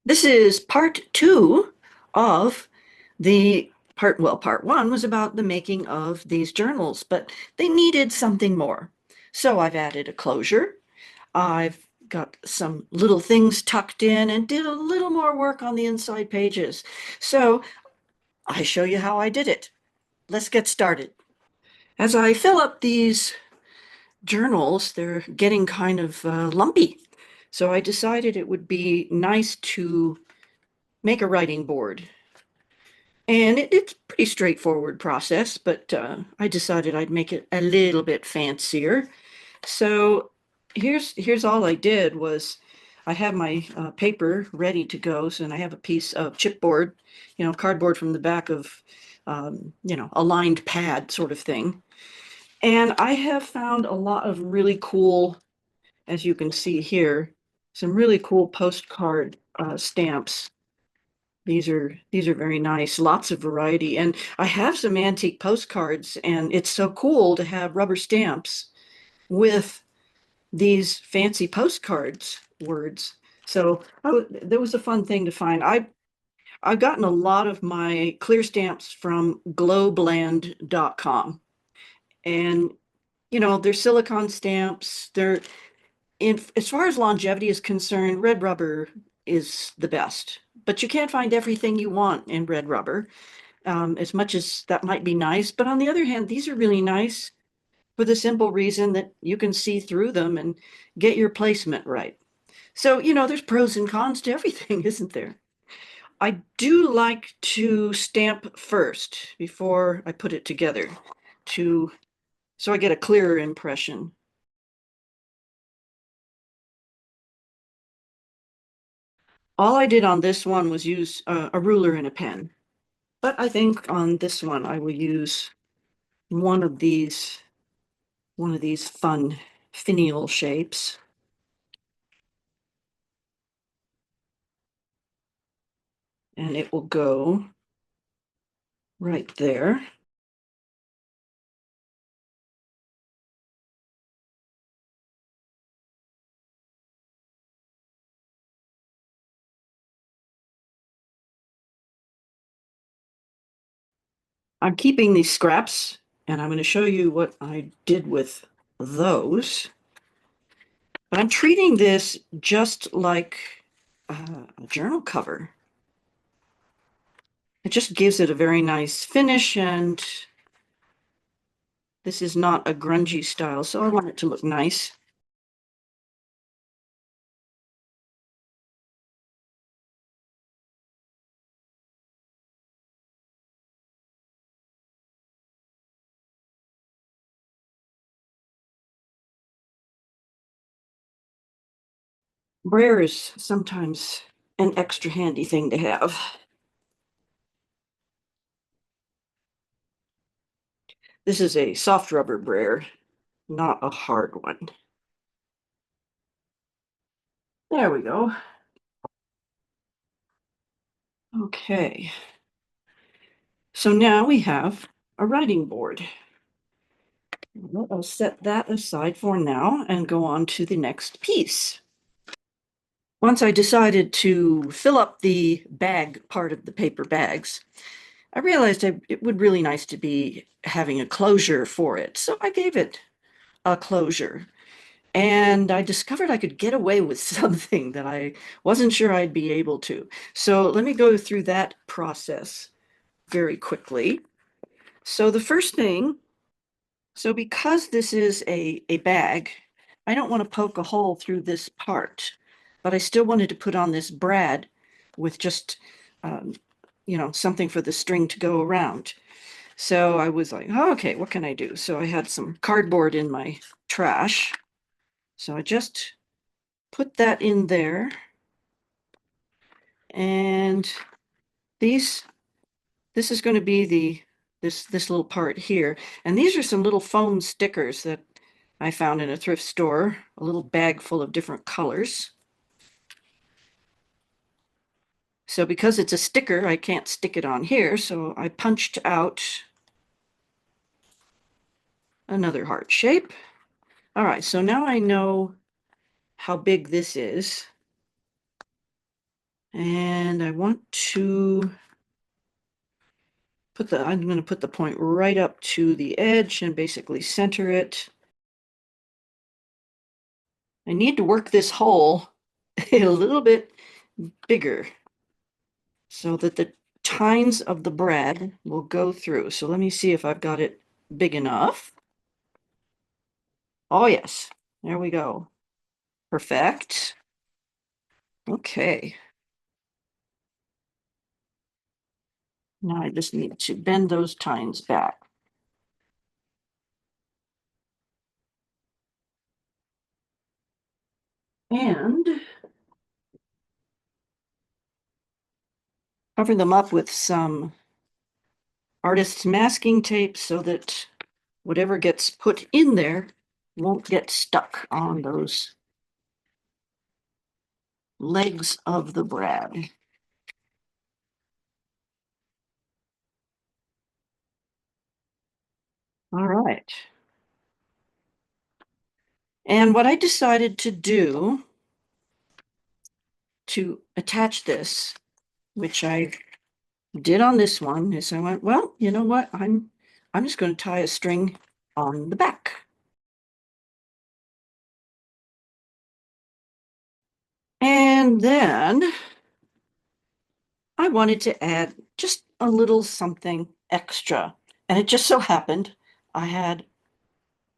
This is part two of part one was about the making of these journals, but they needed something more. So I've added a closure. I've got some little things tucked in and did a little more work on the inside pages. So I show you how I did it. Let's get started. As I fill up these journals, they're getting kind of lumpy. So I decided it would be nice to make a writing board. And it's a pretty straightforward process, but I decided I'd make it a little bit fancier. So here's all I did was I have my paper ready to go, so, and I have a piece of chipboard, cardboard from the back of, a lined pad sort of thing. And I have found a lot of really cool, as you can see here, some really cool postcard stamps. These are very nice, lots of variety. And I have some antique postcards, and it's so cool to have rubber stamps with these fancy postcards words. So that was a fun thing to find. I've gotten a lot of my clear stamps from globeland.com. And they're silicone stamps. They're as far as longevity is concerned, red rubber is the best. But you can't find everything you want in red rubber, as much as that might be nice. But on the other hand, these are really nice for the simple reason that you can see through them and get your placement right. So, there's pros and cons to everything, isn't there? I do like to stamp first before I put it together to so I get a clearer impression. All I did on this one was use a ruler and a pen. But I think on this one, I will use one of these, one of these fun finial shapes. And it will go right there. I'm keeping these scraps, and I'm going to show you what I did with those. But I'm treating this just like a journal cover. It just gives it a very nice finish, and this is not a grungy style, so I want it to look nice. Brayer is sometimes an extra handy thing to have. This is a soft rubber brayer, not a hard one. There we go. Okay. So now we have a writing board. I'll set that aside for now and go on to the next piece. Once I decided to fill up the bag part of the paper bags, I realized it would really nice to be having a closure for it. So I gave it a closure. And I discovered I could get away with something that I wasn't sure I'd be able to. So let me go through that process very quickly. So the first thing, so because this is a bag, I don't want to poke a hole through this part, but I still wanted to put on this brad with just, um, something for the string to go around. So I was like, oh, okay, what can I do? So I had some cardboard in my trash. So I just put that in there. And this is going to be this little part here. And these are some little foam stickers that I found in a thrift store, a little bag full of different colors. So because it's a sticker, I can't stick it on here, so I punched out another heart shape. All right, so now I know how big this is. And I want to I'm going to put the point right up to the edge and basically center it. I need to work this hole a little bit bigger so that the tines of the bread will go through. So let me see if I've got it big enough. Oh, yes. There we go. Perfect. Okay. Now I just need to bend those tines back. And cover them up with some artist's masking tape so that whatever gets put in there won't get stuck on those legs of the bread. All right. And what I decided to do to attach this, which I did on this one, is I went, well, you know what? I'm just going to tie a string on the back. And then I wanted to add just a little something extra. And it just so happened I had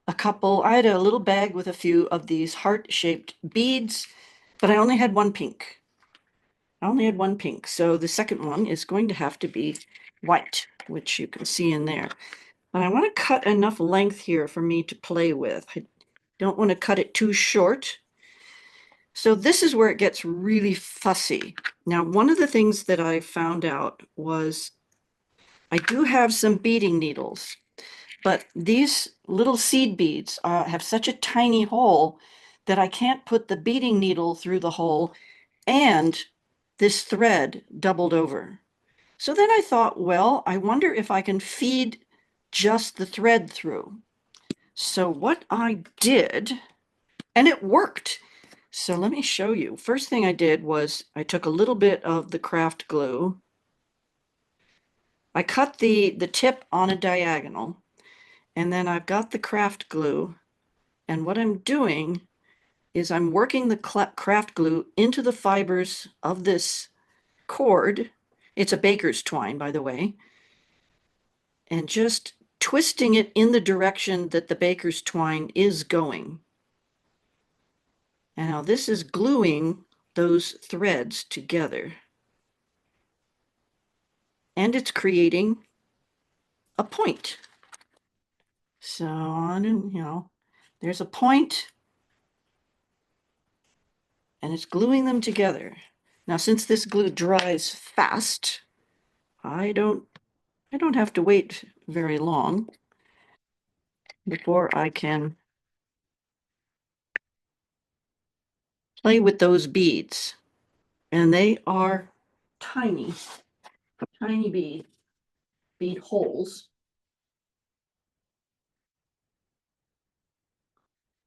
a little bag with a few of these heart-shaped beads, but I only had one pink. I only had one pink. So the second one is going to have to be white, which you can see in there. But I want to cut enough length here for me to play with. I don't want to cut it too short. So this is where it gets really fussy. Now, one of the things that I found out was I do have some beading needles, but these little seed beads have such a tiny hole that I can't put the beading needle through the hole and this thread doubled over. So then I thought, well, I wonder if I can feed just the thread through. So what I did, and it worked. So let me show you. First thing I did was I took a little bit of the craft glue. I cut the tip on a diagonal, and then I've got the craft glue. And what I'm doing is I'm working the craft glue into the fibers of this cord. It's a baker's twine, by the way, and just twisting it in the direction that the baker's twine is going. And now this is gluing those threads together. And it's creating a point. So on and, there's a point and it's gluing them together. Now, since this glue dries fast, I don't have to wait very long before I can play with those beads. And they are tiny, tiny bead holes.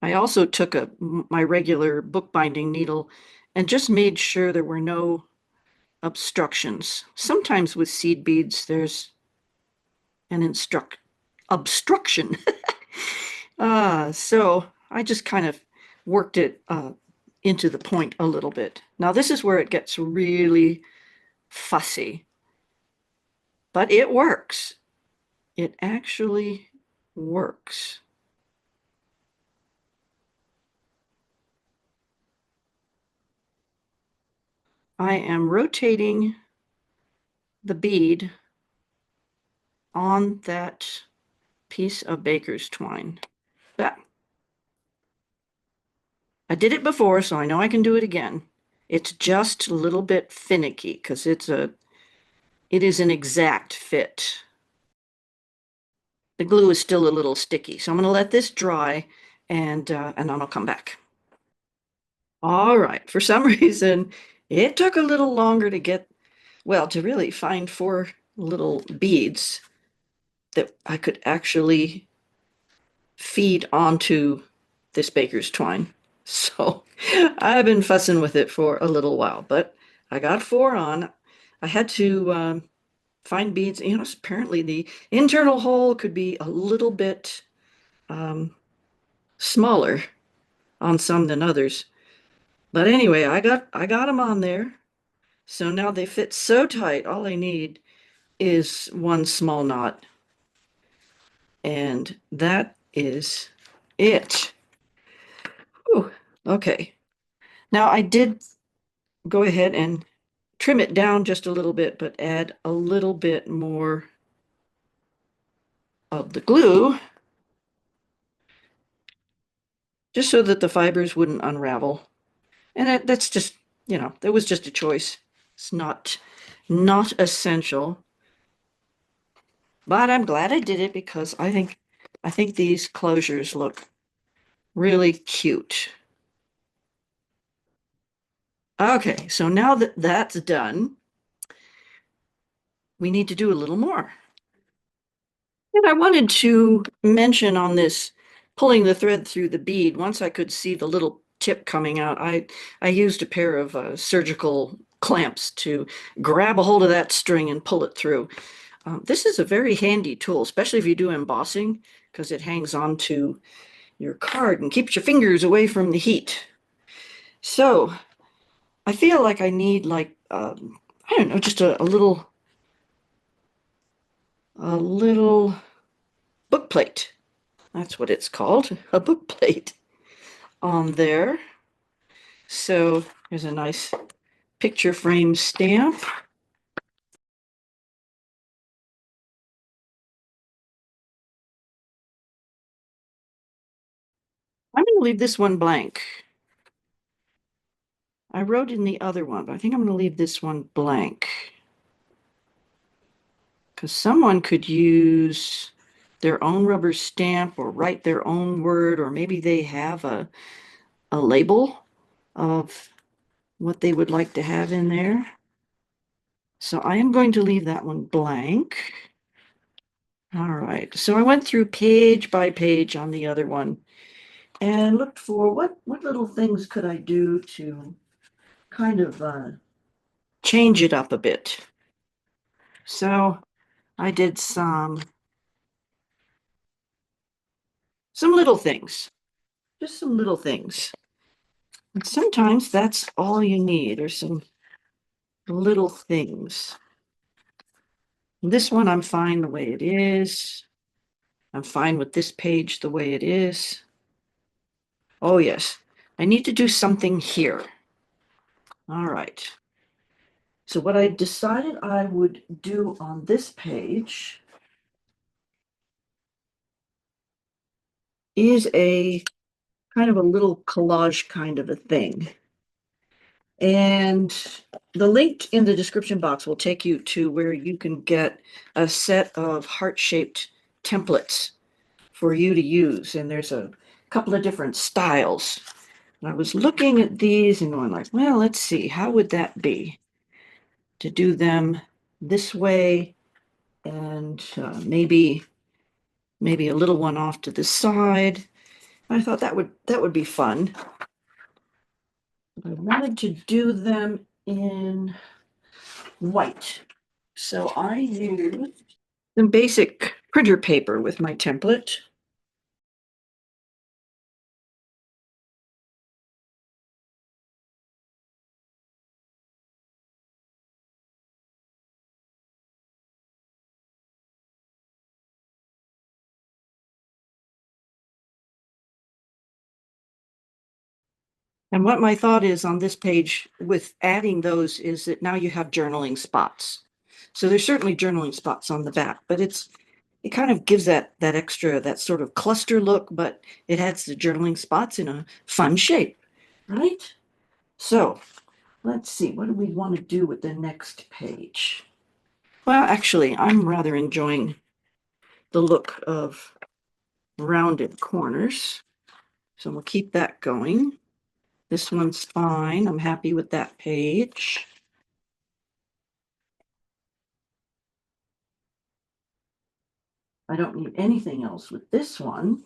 I also took my regular bookbinding needle and just made sure there were no obstructions. Sometimes with seed beads, there's an obstruction. So I just kind of worked it into the point a little bit. Now this is where it gets really fussy, but it works. It actually works. I am rotating the bead on that piece of baker's twine. That I did it before, so I know I can do it again. It's just a little bit finicky because it is an exact fit. The glue is still a little sticky, so I'm going to let this dry and then I'll come back. All right. For some reason, it took a little longer to to really find four little beads that I could actually feed onto this baker's twine. So I've been fussing with it for a little while, but I got 4 on. I had to find beads. You know, apparently the internal hole could be a little bit um, smaller on some than others. But anyway, I got them on there. So now they fit so tight. All I need is one small knot. And that is it. Whew. Okay. Now I did go ahead and trim it down just a little bit, but add a little bit more of the glue just so that the fibers wouldn't unravel. And that's just, that was just a choice. It's not essential, but I'm glad I did it because I think these closures look really cute. Okay, so now that that's done, we need to do a little more. And I wanted to mention on this pulling the thread through the bead, once I could see the little tip coming out, I used a pair of surgical clamps to grab a hold of that string and pull it through. This is a very handy tool, especially if you do embossing, because it hangs onto your card and keeps your fingers away from the heat. So I feel like I need I don't know, just a little book plate. That's what it's called, a book plate on there. So there's a nice picture frame stamp. I'm going to leave this one blank. I wrote in the other one, but I think I'm going to leave this one blank because someone could use their own rubber stamp or write their own word, or maybe they have a label of what they would like to have in there. So I am going to leave that one blank. All right, so I went through page by page on the other one and looked for what little things could I do to kind of change it up a bit. So I did some little things, just some little things. And sometimes that's all you need, or some little things. This one I'm fine the way it is. I'm fine with this page the way it is. Oh yes, I need to do something here. All right. So what I decided I would do on this page is a kind of a little collage kind of a thing. And the link in the description box will take you to where you can get a set of heart-shaped templates for you to use. And there's a couple of different styles. And I was looking at these and going like, well, let's see, how would that be to do them this way, and maybe a little one off to the side. I thought that would be fun. I wanted to do them in white. So I used some basic printer paper with my template. And what my thought is on this page with adding those is that now you have journaling spots. So there's certainly journaling spots on the back, but it kind of gives that extra, that sort of cluster look, but it adds the journaling spots in a fun shape, right? So let's see, what do we want to do with the next page? Well, actually, I'm rather enjoying the look of rounded corners. So we'll keep that going. This one's fine. I'm happy with that page. I don't need anything else with this one.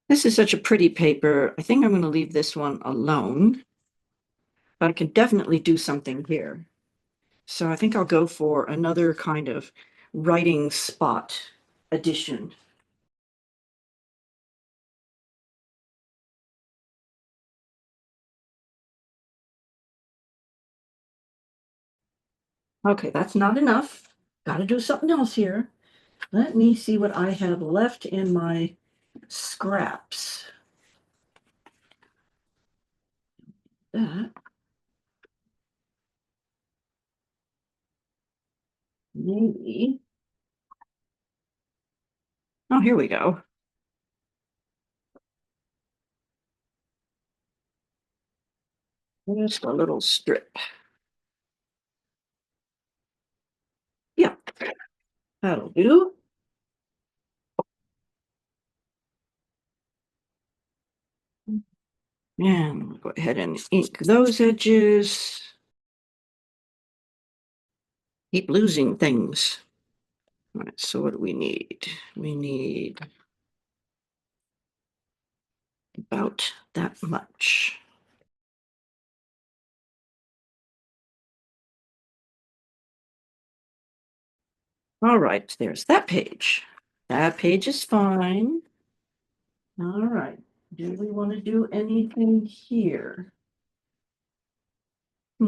This is such a pretty paper. I think I'm going to leave this one alone, but I can definitely do something here. So I think I'll go for another kind of writing spot edition. Okay, that's not enough. Got to do something else here. Let me see what I have left in my scraps. That maybe. Oh, here we go. Just a little strip. Yeah, that'll do. And we'll go ahead and ink those edges. Keep losing things. All right, so what do we need? We need about that much. All right, there's that page. That page is fine. All right. Do we want to do anything here? I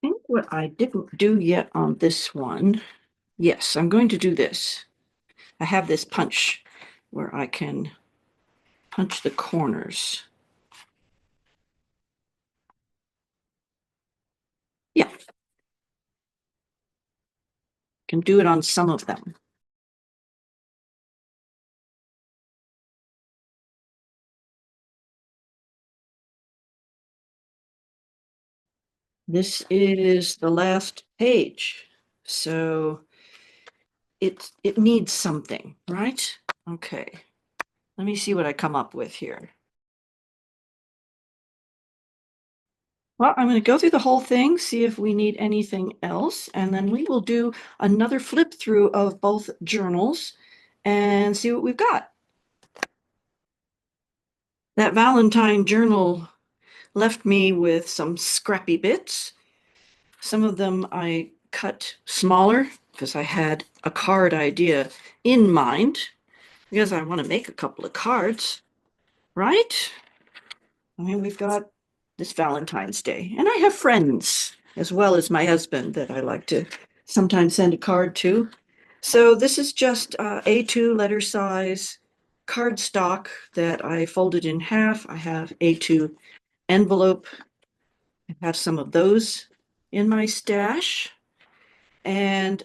think what I didn't do yet on this one. Yes, I'm going to do this. I have this punch where I can punch the corners. Yeah, can do it on some of them. This is the last page. So it needs something, right? Okay. Let me see what I come up with here. Well, I'm going to go through the whole thing, see if we need anything else, and then we will do another flip through of both journals and see what we've got. That Valentine journal left me with some scrappy bits. Some of them I cut smaller because I had a card idea in mind, because I want to make a couple of cards, right? I mean, we've got this Valentine's Day, and I have friends as well as my husband that I like to sometimes send a card to. So this is just A2 letter size cardstock that I folded in half. I have A2 envelope. I have some of those in my stash. And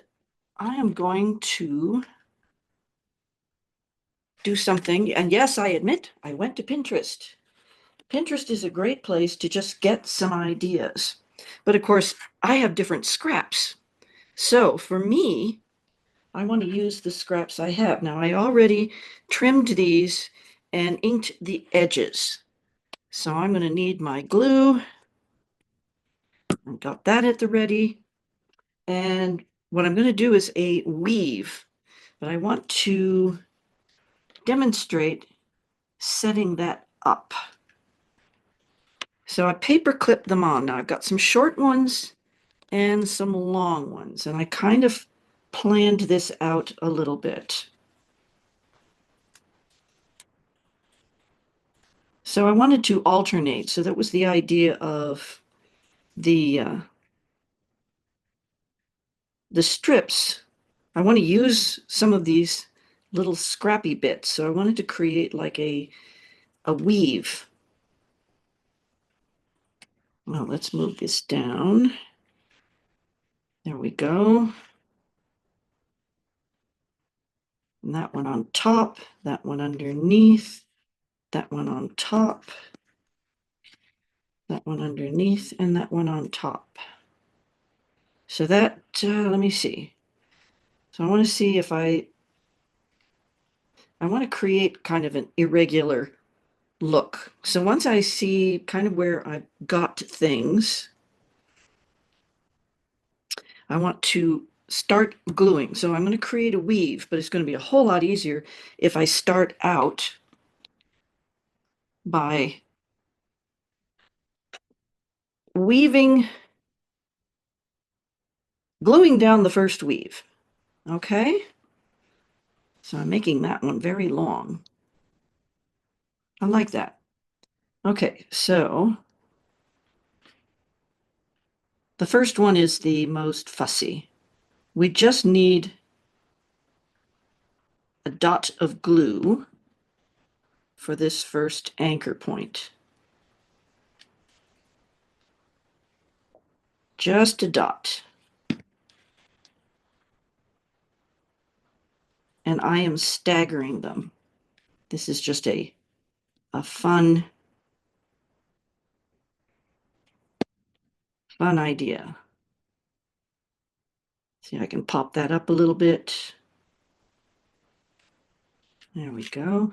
I am going to do something. And yes, I admit I went to Pinterest. Pinterest is a great place to just get some ideas. But of course, I have different scraps. So for me, I want to use the scraps I have. Now, I already trimmed these and inked the edges. So I'm going to need my glue. I got that at the ready. And what I'm going to do is a weave, but I want to demonstrate setting that up. So I paper clip them on. Now I've got some short ones and some long ones, and I kind of planned this out a little bit. So I wanted to alternate. So that was the idea of the uh, the strips. I want to use some of these little scrappy bits. So I wanted to create like a weave. Well, let's move this down. There we go. And that one on top, that one underneath, that one on top, that one underneath, and that one on top. So that, let me see. So I want to see if I want to create kind of an irregular look. So once I see kind of where I've got things, I want to start gluing. So I'm going to create a weave, but it's going to be a whole lot easier if I start out by weaving, gluing down the first weave. Okay? So I'm making that one very long. I like that. Okay, so the first one is the most fussy. We just need a dot of glue for this first anchor point. Just a dot. And I am staggering them. This is just a fun idea. See, I can pop that up a little bit. There we go.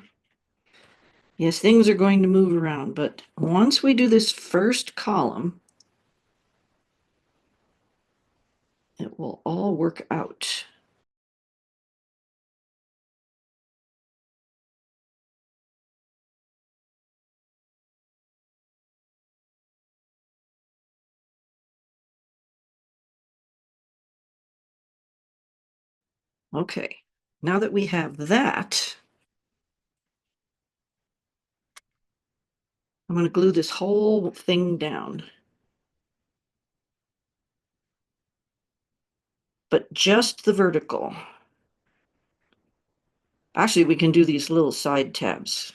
Yes, things are going to move around, but once we do this first column, it will all work out. Okay, now that we have that, I'm going to glue this whole thing down. But just the vertical. Actually, we can do these little side tabs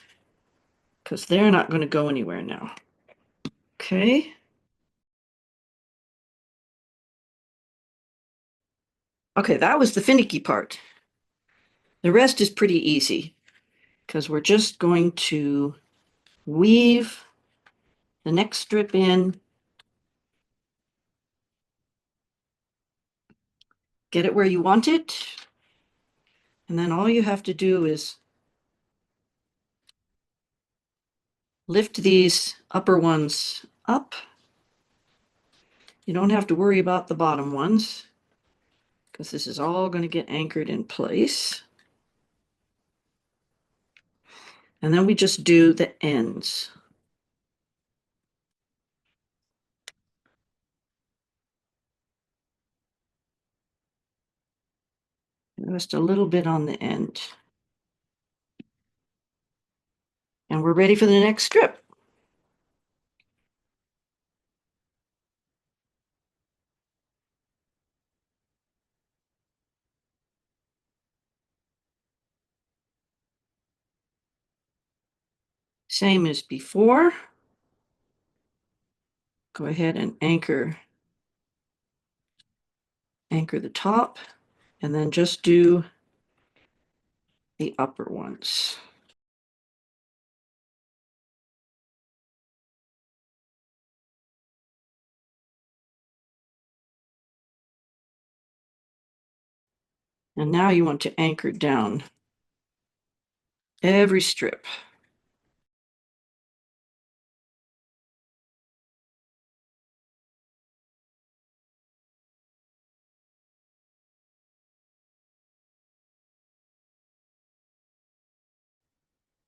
because they're not going to go anywhere now. Okay. Okay, that was the finicky part. The rest is pretty easy because we're just going to weave the next strip in, get it where you want it, and then all you have to do is lift these upper ones up. You don't have to worry about the bottom ones because this is all going to get anchored in place. And then we just do the ends. Just a little bit on the end. And we're ready for the next strip. Same as before. Go ahead and anchor the top, and then just do the upper ones. And now you want to anchor down every strip.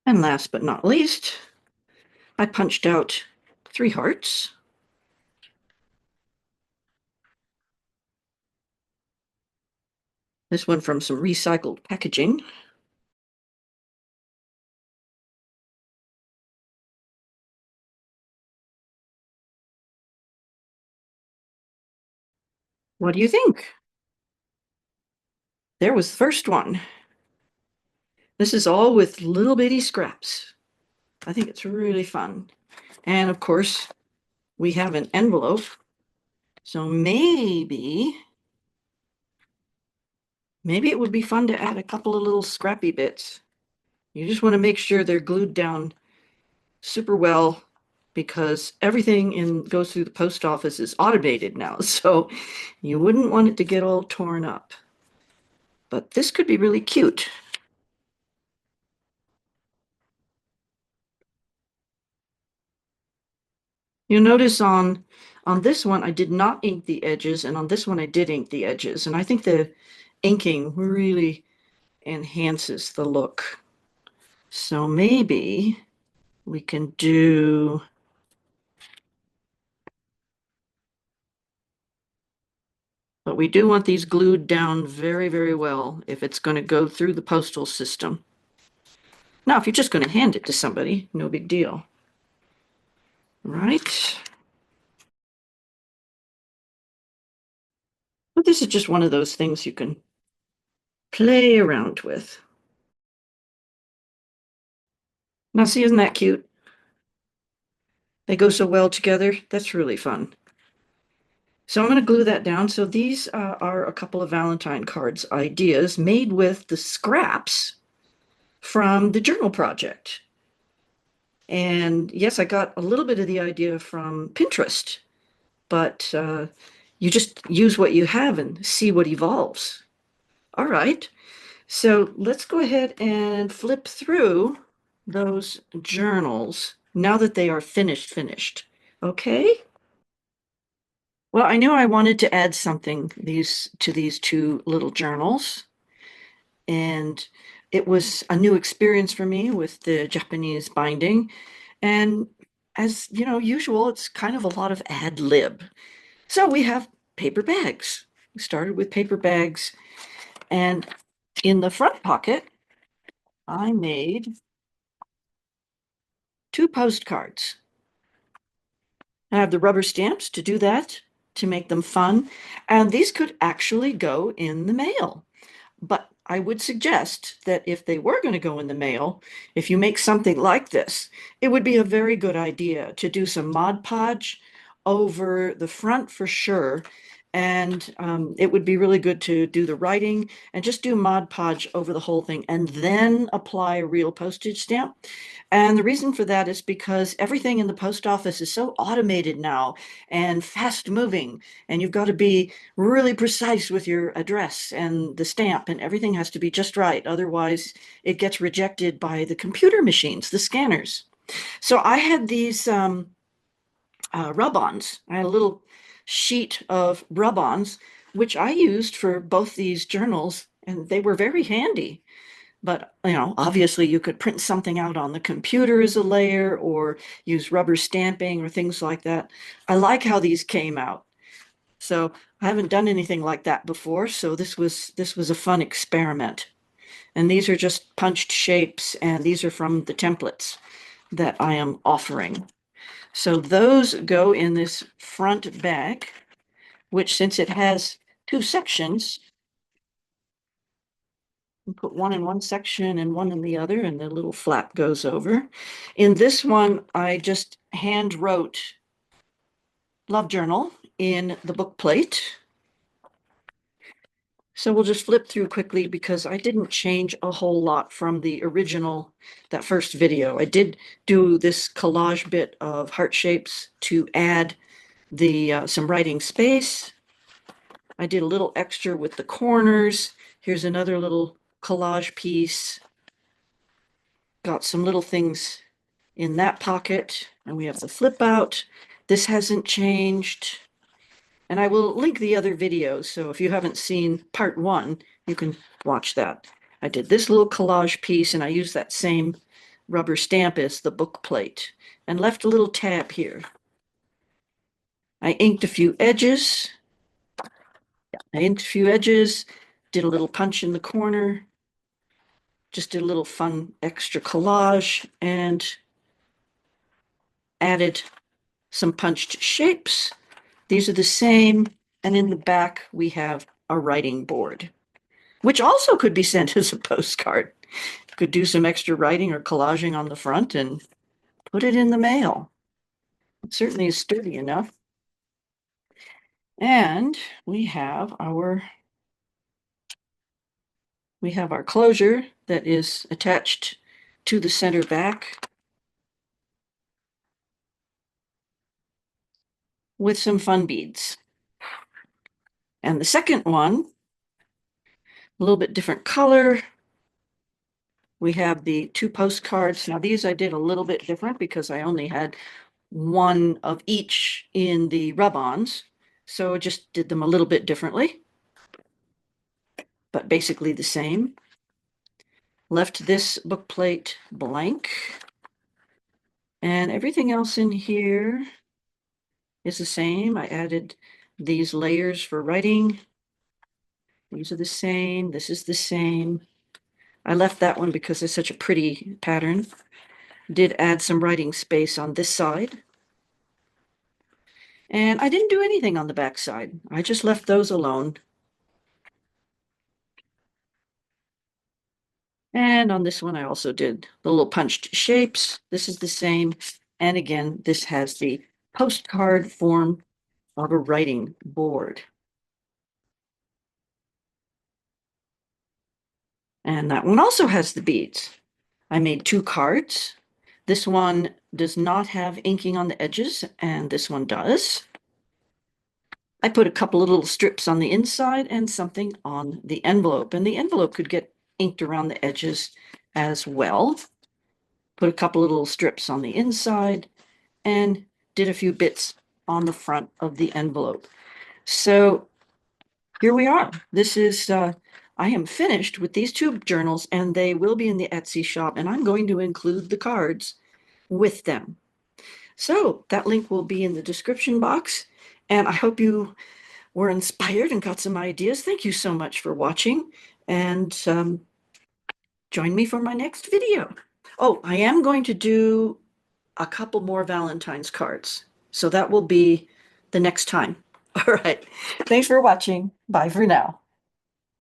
And last but not least, I punched out 3 hearts. This one from some recycled packaging. What do you think? There was the first one. This is all with little bitty scraps. I think it's really fun. And of course, we have an envelope. So maybe it would be fun to add a couple of little scrappy bits. You just want to make sure they're glued down super well because everything goes through the post office is automated now. So you wouldn't want it to get all torn up. But this could be really cute. You'll notice on On this one, I did not ink the edges, and on this one, I did ink the edges. And I think the inking really enhances the look. So maybe we can do, but we do want these glued down very, very well if it's going to go through the postal system. Now, if you're just going to hand it to somebody, no big deal. Right? But this is just one of those things you can play around with. Now, see, isn't that cute? They go so well together. That's really fun. So I'm going to glue that down. So these are a couple of Valentine cards ideas made with the scraps from the journal project. And yes, I got a little bit of the idea from Pinterest, but you just use what you have and see what evolves. All right. So let's go ahead and flip through those journals now that they are finished. Okay? Well, I knew I wanted to add something to these two little journals, and it was a new experience for me with the Japanese binding. And as you know, usual, it's kind of a lot of ad lib. So we have paper bags. We started with paper bags, and in the front pocket, I made two postcards. I have the rubber stamps to do that, to make them fun, and these could actually go in the mail. But I would suggest that if they were going to go in the mail, if you make something like this, it would be a very good idea to do some Mod Podge over the front for sure. And it would be really good to do the writing and just do Mod Podge over the whole thing and then apply a real postage stamp. And the reason for that is because everything in the post office is so automated now and fast moving, and you've got to be really precise with your address and the stamp, and everything has to be just right. Otherwise, it gets rejected by the computer machines, the scanners. So I had these rub-ons. I had a little sheet of rub-ons, which I used for both these journals, and they were very handy. But, you know, obviously you could print something out on the computer as a layer or use rubber stamping or things like that. I like how these came out. So I haven't done anything like that before, so this was a fun experiment. And these are just punched shapes, and these are from the templates that I am offering. So those go in this front bag, which since it has two sections, you put one in one section and one in the other, and the little flap goes over. In this one, I just hand wrote Love Journal in the book plate. So we'll just flip through quickly because I didn't change a whole lot from the original, that first video. I did do this collage bit of heart shapes to add the some writing space. I did a little extra with the corners. Here's another little collage piece. Got some little things in that pocket, and we have the flip out. This hasn't changed. And I will link the other videos, so if you haven't seen part one, you can watch that. I did this little collage piece, and I used that same rubber stamp as the book plate, and left a little tab here. I inked a few edges. I inked a few edges, did a little punch in the corner, just did a little fun extra collage, and added some punched shapes. These are the same, and in the back we have a writing board, which also could be sent as a postcard. You could do some extra writing or collaging on the front and put it in the mail. It certainly is sturdy enough. And we have our closure that is attached to the center back with some fun beads. And the second one, a little bit different color. We have the two postcards. Now these I did a little bit different because I only had one of each in the rub-ons. So I just did them a little bit differently, but basically the same. Left this book plate blank. And everything else in here is the same. I added these layers for writing. These are the same. This is the same. I left that one because it's such a pretty pattern. Did add some writing space on this side. And I didn't do anything on the back side. I just left those alone. And on this one, I also did the little punched shapes. This is the same. And again, this has the postcard form of a writing board. And that one also has the beads. I made 2 cards. This one does not have inking on the edges, and this one does. I put a couple of little strips on the inside and something on the envelope, and the envelope could get inked around the edges as well. Put a couple of little strips on the inside and did a few bits on the front of the envelope. So here we are. This is, I am finished with these 2 journals, and they will be in the Etsy shop, and I'm going to include the cards with them. So that link will be in the description box, and I hope you were inspired and got some ideas. Thank you so much for watching, and join me for my next video. Oh, I am going to do a couple more Valentine's cards, so that will be the next time. All right. Thanks for watching. Bye for now.